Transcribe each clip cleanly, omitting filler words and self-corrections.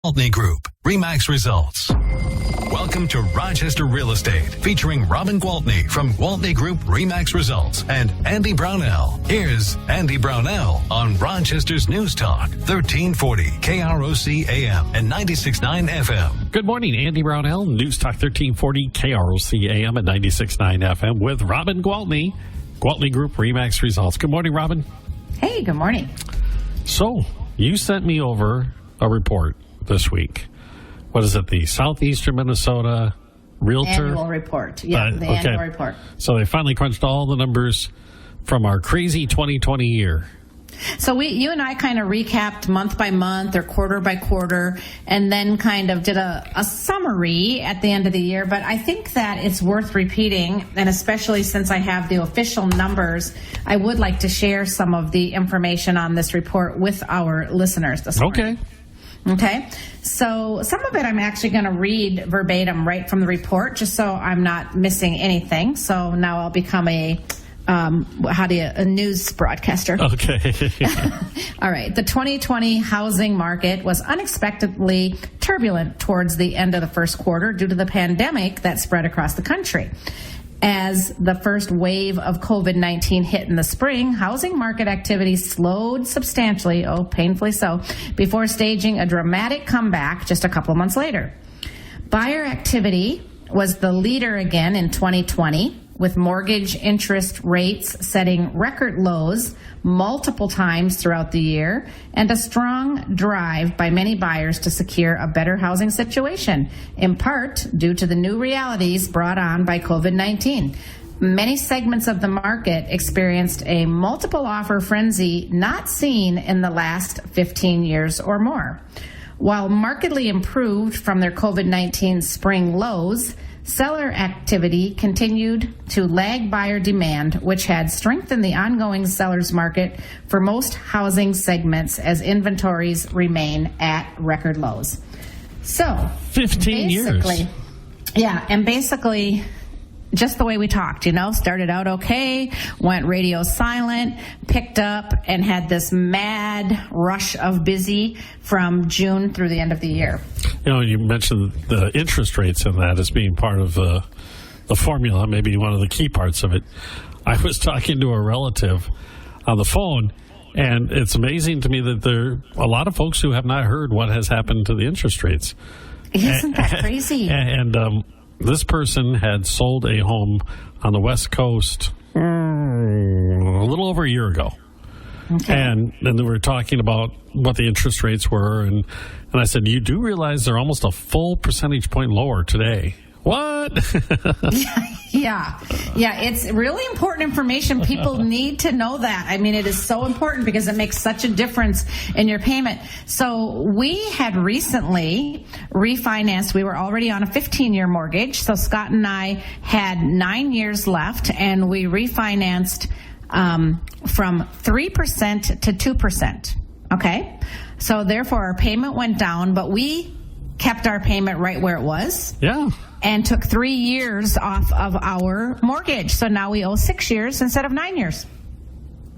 Gwaltney Group RE/MAX results. Welcome to Rochester Real Estate, featuring Robin Gwaltney from Gwaltney Group RE/MAX results and Andy Brownell. Here's Andy Brownell on Rochester's News Talk, 1340 KROC AM and 96.9 FM. Good morning, Andy Brownell, News Talk 1340 KROC AM and 96.9 FM with Robin Gwaltney, Gwaltney Group RE/MAX results. Good morning, Robin. Hey, good morning. So, you sent me over a report this week. What is it? The Southeastern Minnesota Realtor? Annual report. Yeah, the annual report. So they finally crunched all the numbers from our crazy 2020 year. So you and I kind of recapped month by month or quarter by quarter and then kind of did a summary at the end of the year. But I think that it's worth repeating, and especially since I have the official numbers, I would like to share some of the information on this report with our listeners this morning. Okay, so some of it I'm actually going to read verbatim right from the report, just so I'm not missing anything. So now I'll become a news broadcaster. Okay. All right. The 2020 housing market was unexpectedly turbulent towards the end of the first quarter due to the pandemic that spread across the country. As the first wave of COVID-19 hit in the spring, housing market activity slowed substantially, painfully so, before staging a dramatic comeback just a couple of months later. Buyer activity was the leader again in 2020, with mortgage interest rates setting record lows multiple times throughout the year, and a strong drive by many buyers to secure a better housing situation, in part due to the new realities brought on by COVID-19. Many segments of the market experienced a multiple offer frenzy not seen in the last 15 years or more. While markedly improved from their COVID-19 spring lows, seller activity continued to lag buyer demand, which had strengthened the ongoing seller's market for most housing segments as inventories remain at record lows. So, 15 years. Yeah, and basically just the way we talked, started out okay, went radio silent, picked up, and had this mad rush of busy from June through the end of the year. You mentioned the interest rates in that as being part of the formula, maybe one of the key parts of it. I was talking to a relative on the phone, and it's amazing to me that there are a lot of folks who have not heard what has happened to the interest rates. Isn't that crazy? And this person had sold a home on the West Coast a little over a year ago. Okay. And then we were talking about what the interest rates were, and I said, you do realize they're almost a full percentage point lower today. What? Yeah, it's really important information. People need to know that. I mean, it is so important because it makes such a difference in your payment. So we had recently refinanced. We were already on a 15-year mortgage. So Scott and I had 9 years left, and we refinanced from 3% to 2%. Okay? So therefore, our payment went down, but we kept our payment right where it was. Yeah. And took 3 years off of our mortgage. So now we owe 6 years instead of 9 years.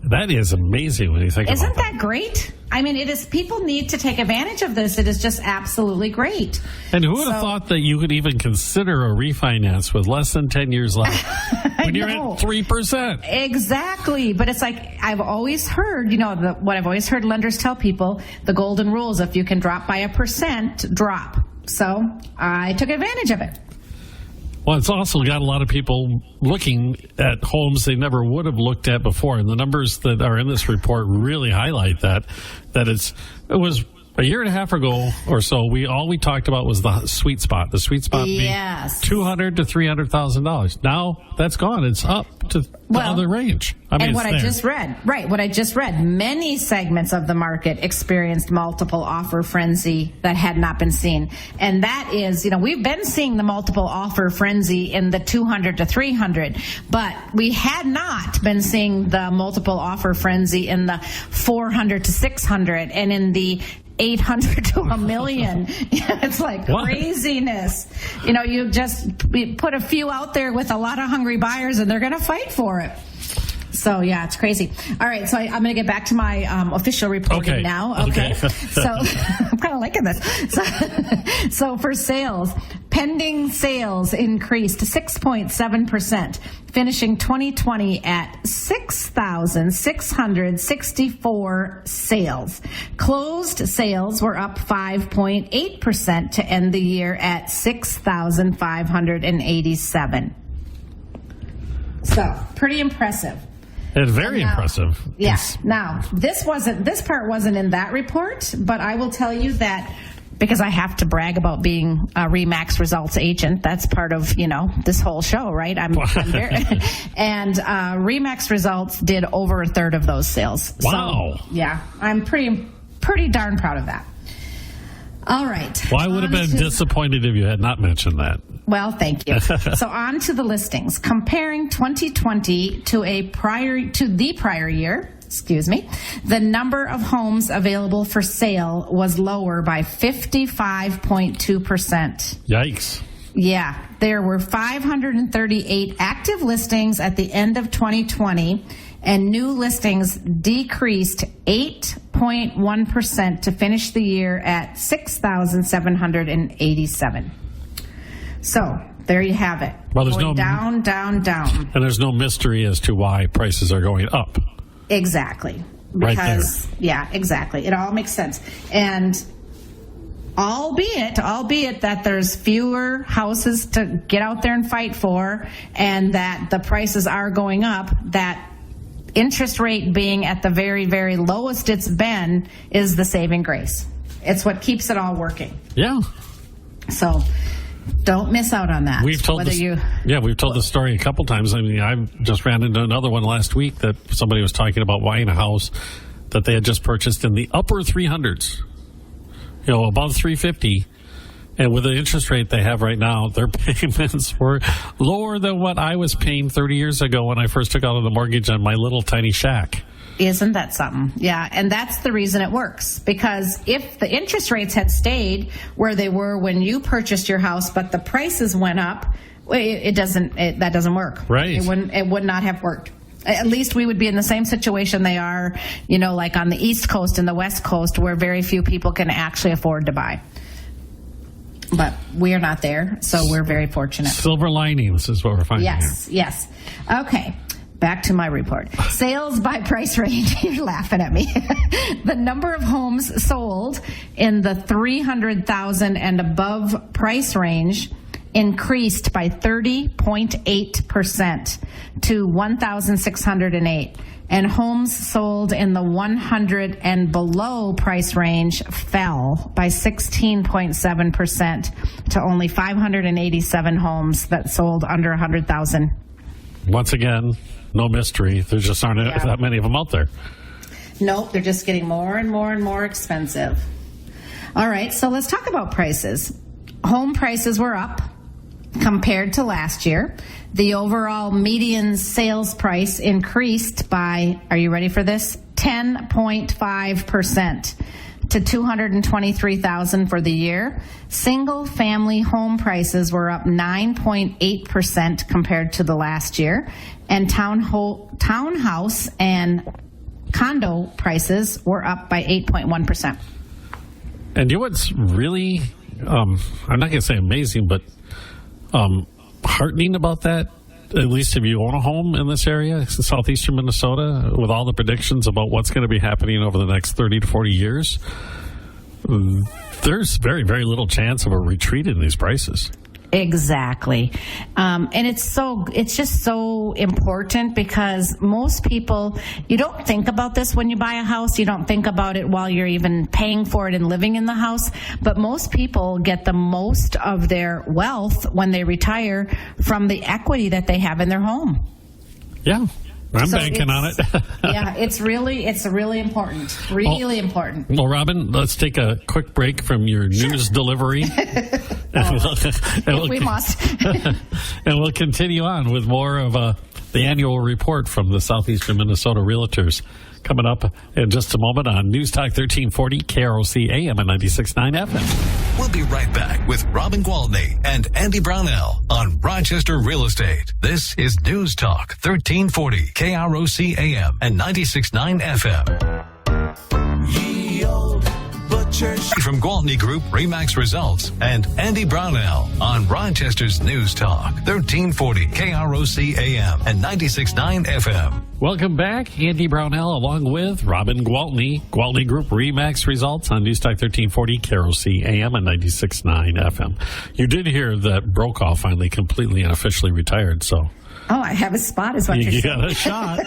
That is amazing when you think about that. Isn't that great? I mean, it is. People need to take advantage of this. It is just absolutely great. And who would have thought that you could even consider a refinance with less than 10 years left when you're at 3%? Exactly. But it's like I've always heard, what I've always heard lenders tell people, the golden rules, if you can drop by 1%, drop. So I took advantage of it. Well, it's also got a lot of people looking at homes they never would have looked at before. And the numbers that are in this report really highlight that it was a year and a half ago or so, all we talked about was the sweet spot. The sweet spot being $200,000 to $300,000. Now that's gone. It's up to the other range. What I just read, many segments of the market experienced multiple offer frenzy that had not been seen. And that is, we've been seeing the multiple offer frenzy in the 200 to 300, but we had not been seeing the multiple offer frenzy in the 400 to 600 and in the 800 to a million. It's like craziness. You just put a few out there with a lot of hungry buyers and they're going to fight for it. So, yeah, it's crazy. All right, so I'm going to get back to my official reporting now. Okay. So I'm kind of liking this. So for sales, pending sales increased 6.7%, finishing 2020 at 6,664 sales. Closed sales were up 5.8% to end the year at 6,587. So, pretty impressive. It's very impressive. Yes. Now, this part wasn't in that report, but I will tell you that because I have to brag about being a RE/MAX results agent. That's part of, this whole show, right? I'm very, and RE/MAX results did over a third of those sales. Wow. So, yeah, I'm pretty darn proud of that. All right. Well, I would have been disappointed if you had not mentioned that. Well, thank you. So on to the listings. Comparing 2020 to the prior year, the number of homes available for sale was lower by 55.2%. Yikes. Yeah. There were 538 active listings at the end of 2020, and new listings decreased 8.1% to finish the year at 6,787. So, there you have it. Well, there's going down. And there's no mystery as to why prices are going up. Exactly. Right there. Yeah, exactly. It all makes sense. And albeit that there's fewer houses to get out there and fight for, and that the prices are going up, that interest rate being at the very, very lowest it's been is the saving grace. It's what keeps it all working. Yeah. So don't miss out on that. We've told the story a couple times. I mean, I just ran into another one last week that somebody was talking about buying a house that they had just purchased in the upper 300s, above 350. And with the interest rate they have right now, their payments were lower than what I was paying 30 years ago when I first took out the mortgage on my little tiny shack. Isn't that something? Yeah, and that's the reason it works. Because if the interest rates had stayed where they were when you purchased your house, but the prices went up, that doesn't work. Right. It would not have worked. At least we would be in the same situation they are, like on the East Coast and the West Coast, where very few people can actually afford to buy. But we are not there, so we're very fortunate. Silver linings is what we're finding here. Yes. Okay. Back to my report. Sales by price range. You're laughing at me. The number of homes sold in the 300,000 and above price range increased by 30.8% to 1,608. And homes sold in the 100 and below price range fell by 16.7% to only 587 homes that sold under 100,000. Once again, no mystery. There just aren't that many of them out there. Nope, they're just getting more and more and more expensive. All right, so let's talk about prices. Home prices were up compared to last year. The overall median sales price increased by, are you ready for this? 10.5% to $223,000 for the year. Single family home prices were up 9.8% compared to the last year, and townhouse and condo prices were up by 8.1%. And you know what's really, I'm not going to say amazing, but heartening about that, at least if you own a home in this area, southeastern Minnesota, with all the predictions about what's going to be happening over the next 30 to 40 years, there's very, very little chance of a retreat in these prices. Exactly. And it's just so important because most people, you don't think about this when you buy a house. You don't think about it while you're even paying for it and living in the house. But most people get the most of their wealth when they retire from the equity that they have in their home. Yeah. I'm banking on it. Yeah, it's really important. Really important. Well, Robin, let's take a quick break from your news delivery. We must. And we'll continue on with more of the annual report from the Southeastern Minnesota Realtors. Coming up in just a moment on News Talk 1340, KROC AM and 96.9 FM. We'll be right back with Robin Gwaltney and Andy Brownell on Rochester Real Estate. This is News Talk 1340, KROC AM and 96.9 FM. Ye old butchers. From Gwaltney Group RE/MAX Results and Andy Brownell on Rochester's News Talk 1340, KROC AM and 96.9 FM. Welcome back. Andy Brownell along with Robin Gwaltney, Gwaltney Group RE/MAX Results on News Talk 1340, KROC AM and 96.9 FM. You did hear that Brokaw finally completely and officially retired, so... Oh, I have a spot is what you're saying. You got a shot.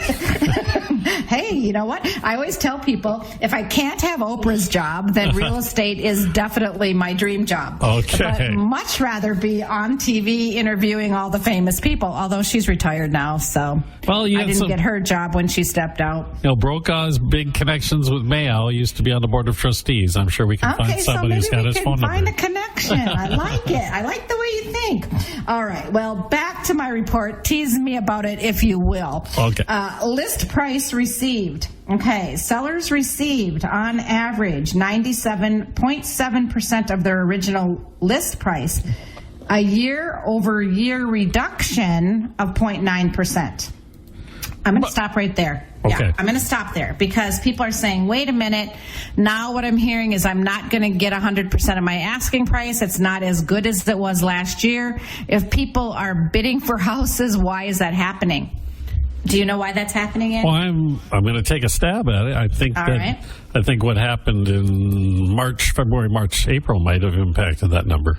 Hey, you know what? I always tell people, if I can't have Oprah's job, then real estate is definitely my dream job. Okay. But much rather be on TV interviewing all the famous people, although she's retired now, so well, I didn't get her job when she stepped out. You know, Brokaw's big connections with Mayo used to be on the Board of Trustees. I'm sure we can find somebody who's got his phone number. Find a connection. I like it. I like the way you think. All right. Well, back to my report. Tease me about it, if you will. Okay. List price received. Okay. Sellers received, on average, 97.7% of their original list price. A year-over-year reduction of 0.9%. I'm going to stop right there. Okay. Yeah, I'm going to stop there because people are saying, wait a minute, now what I'm hearing is I'm not going to get 100% of my asking price. It's not as good as it was last year. If people are bidding for houses, why is that happening? Do you know why that's happening, Andy? Well, I'm going to take a stab at it. I think I think what happened in February, March, April might have impacted that number.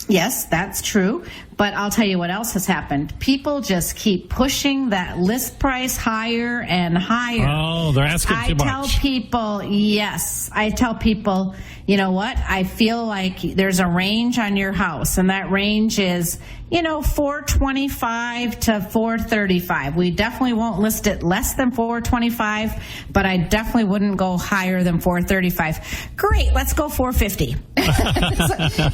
Yes, that's true. But I'll tell you what else has happened. People just keep pushing that list price higher and higher. Oh, they're asking too much. I tell people, you know what? I feel like there's a range on your house, and that range is, $425 to $435. We definitely won't list it less than $425, but I definitely wouldn't go higher than $435. Great, let's go $450.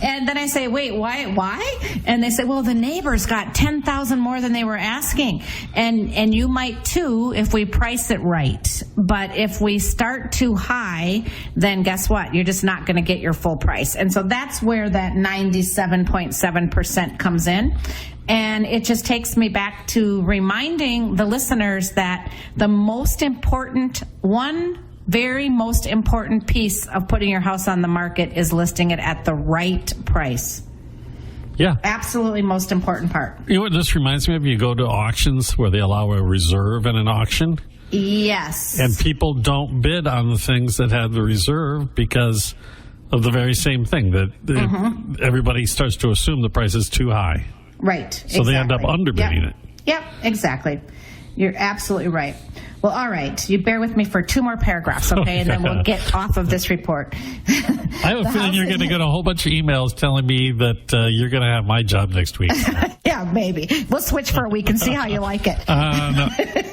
And then I say, wait, why? And they say, well, the neighbors got $10,000 more than they were asking. And you might too if we price it right. But if we start too high, then guess what? You're just not going to get your full price. And so that's where that 97.7% comes in. And it just takes me back to reminding the listeners that the very most important piece of putting your house on the market is listing it at the right price. Yeah. Absolutely most important part. You know what this reminds me of? You go to auctions where they allow a reserve in an auction. Yes. And people don't bid on the things that have the reserve because of the very same thing, that everybody starts to assume the price is too high. Right. So they end up underbidding it. Yep, exactly. You're absolutely right. Well, all right. You bear with me for 2 more paragraphs, okay? And then we'll get off of this report. I have a feeling you're going to get a whole bunch of emails telling me that you're going to have my job next week. Yeah, maybe. We'll switch for a week and see how you like it. No,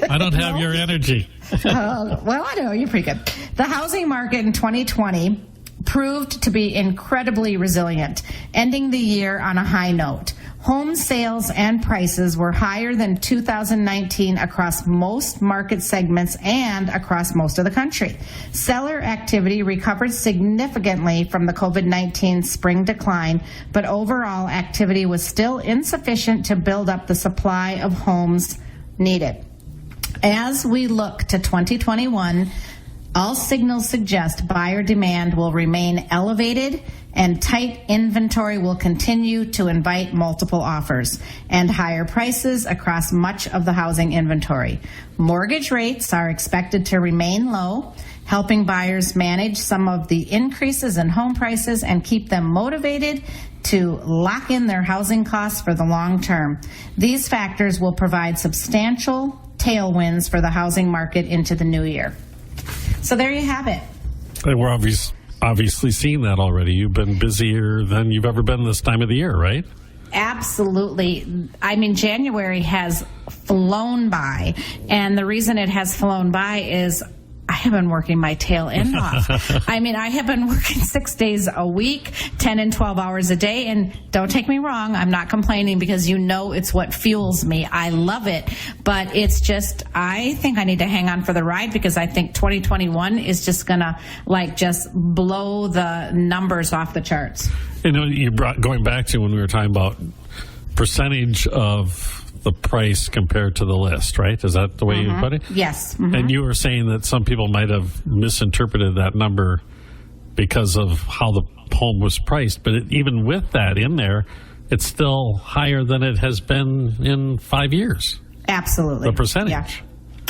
I don't have your energy. Well, I know. You're pretty good. The housing market in 2020 proved to be incredibly resilient, ending the year on a high note. Home sales and prices were higher than 2019 across most market segments and across most of the country. Seller activity recovered significantly from the COVID-19 spring decline, but overall activity was still insufficient to build up the supply of homes needed. As we look to 2021, all signals suggest buyer demand will remain elevated and tight inventory will continue to invite multiple offers and higher prices across much of the housing inventory. Mortgage rates are expected to remain low, helping buyers manage some of the increases in home prices and keep them motivated to lock in their housing costs for the long term. These factors will provide substantial tailwinds for the housing market into the new year. So there you have it. We're obviously seeing that already. You've been busier than you've ever been this time of the year, right? Absolutely. I mean, January has flown by. And the reason it has flown by is I have been working my tail end off. I mean, I have been working 6 days a week, 10 and 12 hours a day. And don't take me wrong, I'm not complaining because it's what fuels me. I love it. But it's just, I think I need to hang on for the ride because I think 2021 is just going to just blow the numbers off the charts. Going back to when we were talking about percentage of the price compared to the list, right? Is that the way you put it? Yes. And you were saying that some people might have misinterpreted that number because of how the home was priced. But even with that in there, it's still higher than it has been in 5 years. Absolutely. The percentage. Yeah.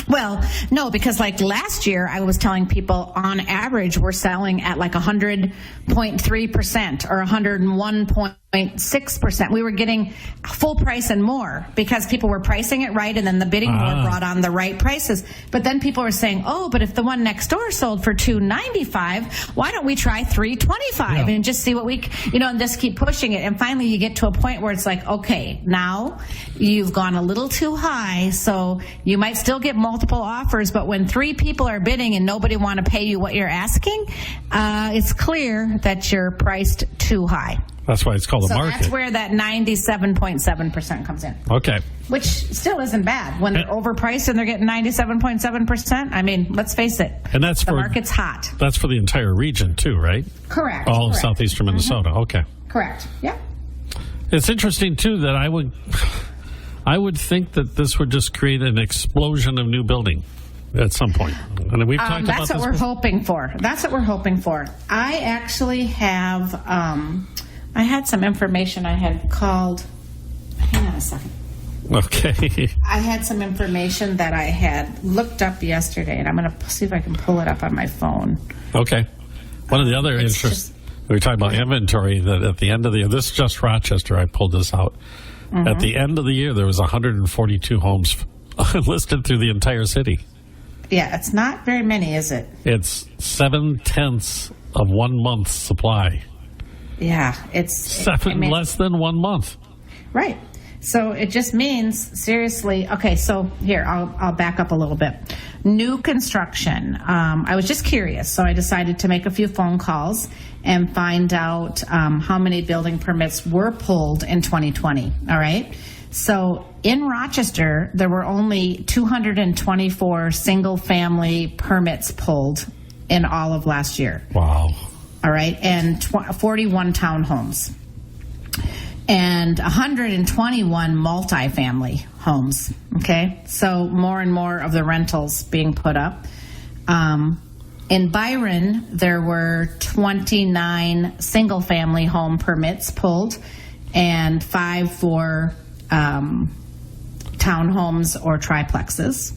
Well, no, because last year I was telling people on average we're selling at 100.3% or 101.6%. We were getting full price and more because people were pricing it right, and then the bidding board brought on the right prices. But then people were saying, but if the one next door sold for $295, why don't we try $325 and just see what we, and just keep pushing it. And finally you get to a point where it's okay, now you've gone a little too high, so you might still get multiple offers, but when 3 people are bidding and nobody want to pay you what you're asking, it's clear that you're priced too high. That's why it's called a market. So that's where that 97.7% comes in. Okay. Which still isn't bad. When they're overpriced and they're getting 97.7%, I mean, let's face it. And that's the market's hot. That's for the entire region too, right? Correct. All of southeastern Minnesota. Okay. Correct. Yeah. It's interesting too that I would think that this would just create an explosion of new building at some point. And we've talked about that's what we're hoping for. That's what we're hoping for. I actually have, I had some information I had called, hang on a second. Okay. I had some information that I had looked up yesterday, and I'm going to see if I can pull it up on my phone. Okay. One of the other interests, we were talking about inventory, that at the end of the year, this is just Rochester, I pulled this out. At the end of the year, there was 142 homes listed through the entire city. Yeah, it's not very many, is it? It's 7/10 of 1 month's supply. Yeah, it's less than 1 month. Right. So it just means, seriously, okay, so here, I'll back up a little bit. New construction. I was just curious, so I decided to make a few phone calls and find out how many building permits were pulled in 2020, all right? So in Rochester, there were only 224 single-family permits pulled in all of last year. Wow. All right, and 41 townhomes. And 121 multifamily homes, okay? So more and more of the rentals being put up. In Byron, there were 29 single-family home permits pulled and 5 for townhomes or triplexes.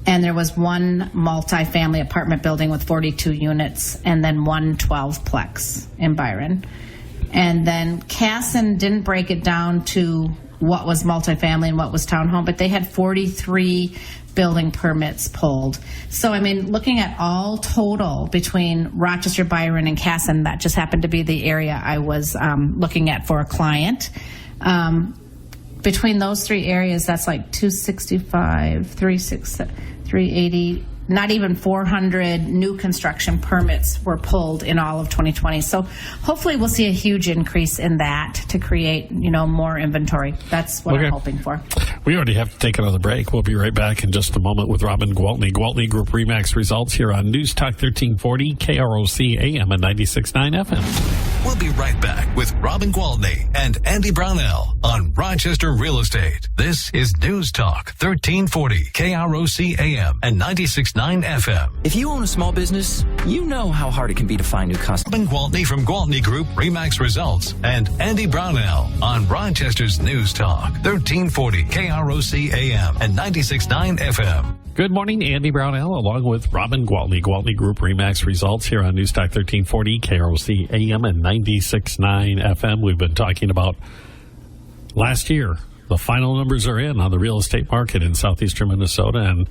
And there was 1 multifamily apartment building with 42 units and then 1 12-plex in Byron. And then Casson didn't break it down to what was multifamily and what was townhome, but they had 43 building permits pulled. So, I mean, looking at all total between Rochester, Byron, and Casson, that just happened to be the area I was looking at for a client. Between those 3 areas, that's 265, 380, not even 400 new construction permits were pulled in all of 2020. So hopefully we'll see a huge increase in that to create, more inventory. That's what I'm hoping for. We already have to take another break. We'll be right back in just a moment with Robin Gwaltney. Gwaltney Group RE/MAX results here on News Talk 1340, KROC AM and 96.9 FM. We'll be right back with Robin Gwaltney and Andy Brownell on Rochester Real Estate. This is News Talk 1340, KROC AM and 96.9 FM. If you own a small business, you know how hard it can be to find new customers. Robin Gwaltney from Gwaltney Group RE/MAX results and Andy Brownell on Rochester's News Talk 1340, KROC AM and 96.9 FM. Good morning, Andy Brownell, along with Robin Gwaltney. Gwaltney Group RE/MAX results here on News Talk 1340, KROC AM and 96.9 FM. We've been talking about last year. The final numbers are in on the real estate market in southeastern Minnesota,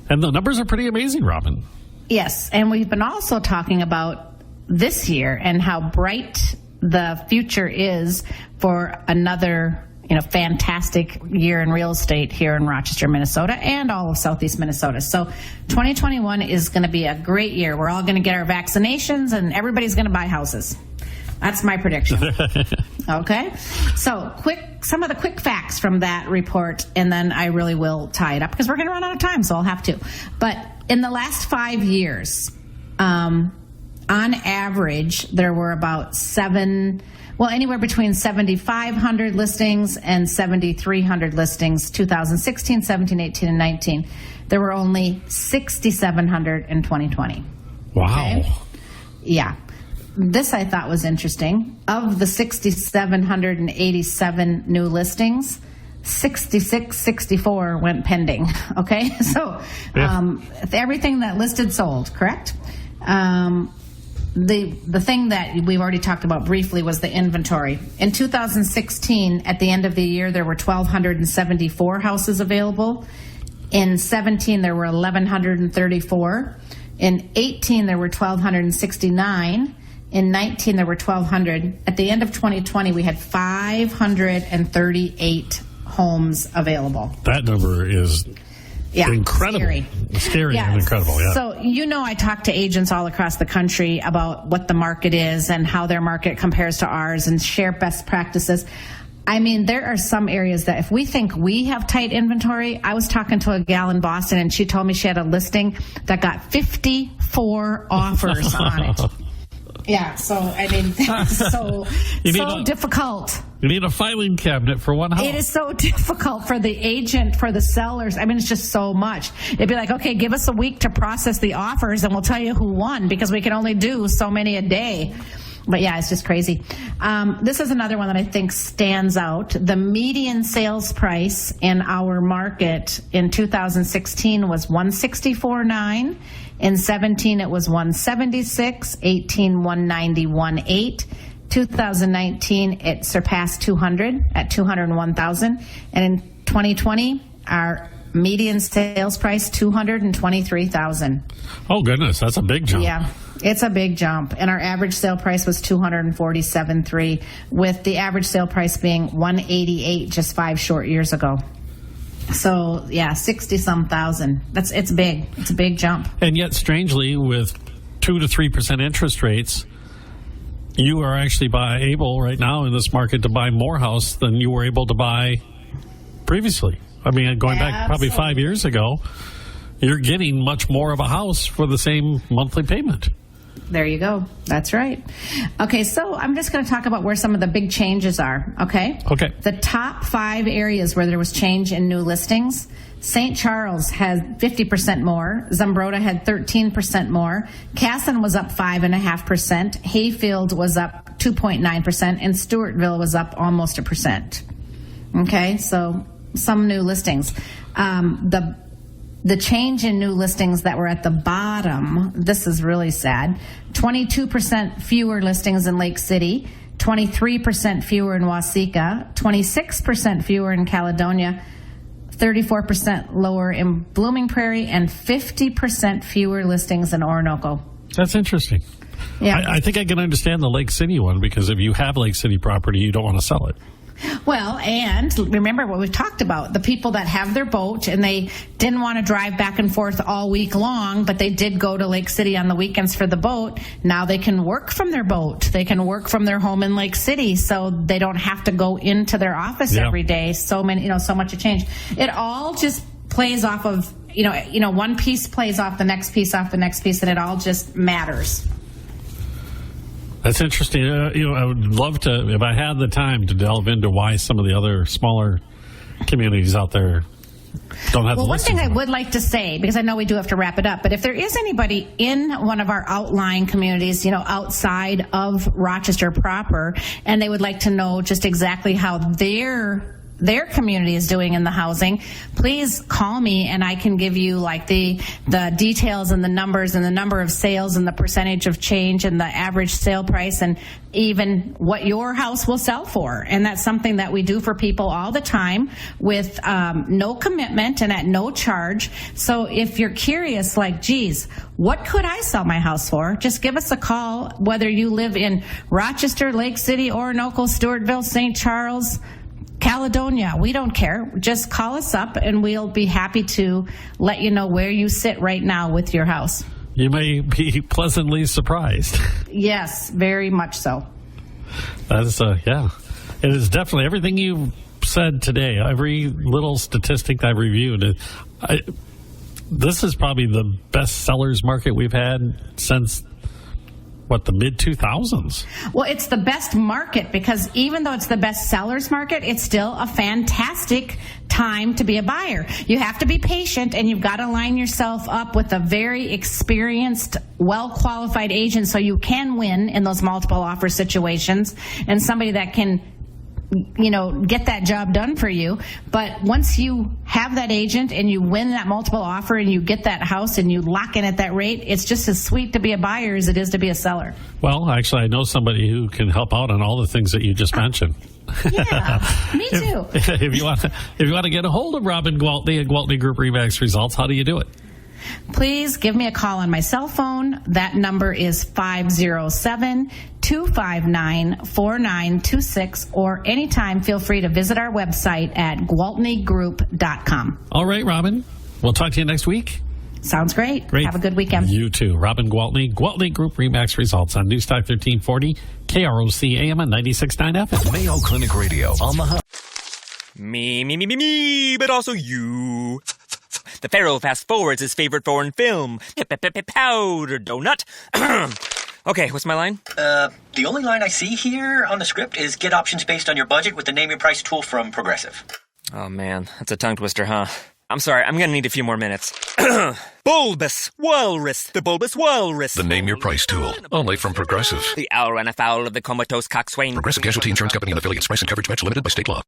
and the numbers are pretty amazing, Robin. Yes, and we've been also talking about this year and how bright the future is for another fantastic year in real estate here in Rochester, Minnesota, and all of southeast Minnesota. So 2021 is going to be a great year. We're all going to get our vaccinations, and everybody's going to buy houses. That's my prediction. Okay? So some of the quick facts from that report, and then I really will tie it up because we're going to run out of time, so I'll have to. But in the last 5 years, on average, there were about anywhere between 7,500 listings and 7,300 listings, 2016, 17, 18, and 19. There were only 6,700 in 2020. Wow. Okay? Yeah. This I thought was interesting. Of the 6,787 new listings, 64 went pending. Okay? So everything that listed sold, correct? The thing that we've already talked about briefly was the inventory. In 2016, at the end of the year, there were 1,274 houses available. In 17, there were 1,134. In 18, there were 1,269. In 19, there were 1,200. At the end of 2020, we had 538 homes available. That number is incredible. Scary and incredible, yeah. So, I talk to agents all across the country about what the market is and how their market compares to ours and share best practices. I mean, there are some areas that if we think we have tight inventory, I was talking to a gal in Boston and she told me she had a listing that got 54 offers on it. Yeah, so, I mean, that's so difficult. You need a filing cabinet for one house. It is so difficult for the agent, for the sellers. I mean, it's just so much. It'd be like, okay, give us a week to process the offers and we'll tell you who won because we can only do so many a day. But yeah, it's just crazy. This is another one that I think stands out. The median sales price in our market in 2016 was $164,900. In 17, it was $176,000. 18, $191,800. 2019, it surpassed 200 at $201,000. And in 2020, our median sales price $223,000. Oh goodness, that's a big jump. Yeah. It's a big jump, and our average sale price was $247,300, with the average sale price being $188 just 5 short years ago. So yeah, 60-some thousand. It's big. It's a big jump. And yet, strangely, with 2 to 3% interest rates, you are actually able right now in this market to buy more house than you were able to buy previously. I mean, going back probably 5 years ago, you're getting much more of a house for the same monthly payment. There you go. That's right. Okay, so I'm just going to talk about where some of the big changes are, okay? Okay. The top 5 areas where there was change in new listings. St. Charles had 50% more. Zumbrota had 13% more. Casson was up 5.5%. Hayfield was up 2.9%. And Stewartville was up almost 1%. Okay, so some new listings. The change in new listings that were at the bottom, this is really sad. 22% fewer listings in Lake City, 23% fewer in Waseca, 26% fewer in Caledonia, 34% lower in Blooming Prairie, and 50% fewer listings in Orinoco. That's interesting. Yeah. I think I can understand the Lake City one, because if you have Lake City property, you don't want to sell it. Well, and remember what we've talked about, the people that have their boat and they didn't want to drive back and forth all week long, but they did go to Lake City on the weekends for the boat. Now they can work from their boat. They can work from their home in Lake City, so they don't have to go into their office every day. So much a change. It all just plays off of, one piece plays off the next piece off the next piece, and it all just matters. That's interesting. I would love to, if I had the time, to delve into why some of the other smaller communities out there don't have the listings. Well, one thing I would like to say, because I know we do have to wrap it up, but if there is anybody in one of our outlying communities, outside of Rochester proper, and they would like to know just exactly how their community is doing in the housing, please call me and I can give you the details and the numbers and the number of sales and the percentage of change and the average sale price and even what your house will sell for. And that's something that we do for people all the time with no commitment and at no charge. So if you're curious, geez, what could I sell my house for? Just give us a call, whether you live in Rochester, Lake City, Orinoco, Stewartville, St. Charles, Caledonia, we don't care. Just call us up and we'll be happy to let you know where you sit right now with your house. You may be pleasantly surprised. Yes, very much so. That's, yeah. It is definitely everything you've said today, every little statistic I've reviewed. This is probably the best sellers market we've had since, the mid-2000s? Well, it's the best market because even though it's the best sellers market, it's still a fantastic time to be a buyer. You have to be patient, and you've got to line yourself up with a very experienced, well-qualified agent so you can win in those multiple offer situations, and somebody that can get that job done for you. But once you have that agent and you win that multiple offer and you get that house and you lock in at that rate, it's just as sweet to be a buyer as it is to be a seller. Well, actually, I know somebody who can help out on all the things that you just mentioned. Yeah, me too. If you want to get a hold of Robin Gwaltney at Gwaltney Group RE/MAX Results, how do you do it? Please give me a call on my cell phone. That number is 507-259-4926, or anytime feel free to visit our website at gwaltneygroup.com. All right, Robin. We'll talk to you next week. Sounds great. Have a good weekend. You too. Robin Gwaltney, Gwaltney Group RE/MAX Results on Newstalk 1340, KROC AM and 96.9 FM. Mayo Clinic Radio on the hub. Me, but also you. The Pharaoh fast forwards his favorite foreign film, Powder Donut. Okay, what's my line? The only line I see here on the script is get options based on your budget with the Name Your Price tool from Progressive. Oh man, that's a tongue twister, huh? I'm sorry, I'm gonna need a few more minutes. Bulbous Walrus, the Bulbous Walrus. The Name Your Price tool, only from Progressive. The owl ran afoul of the comatose coxswain. Progressive Casualty Insurance Company and affiliates. Price and coverage match limited by state law.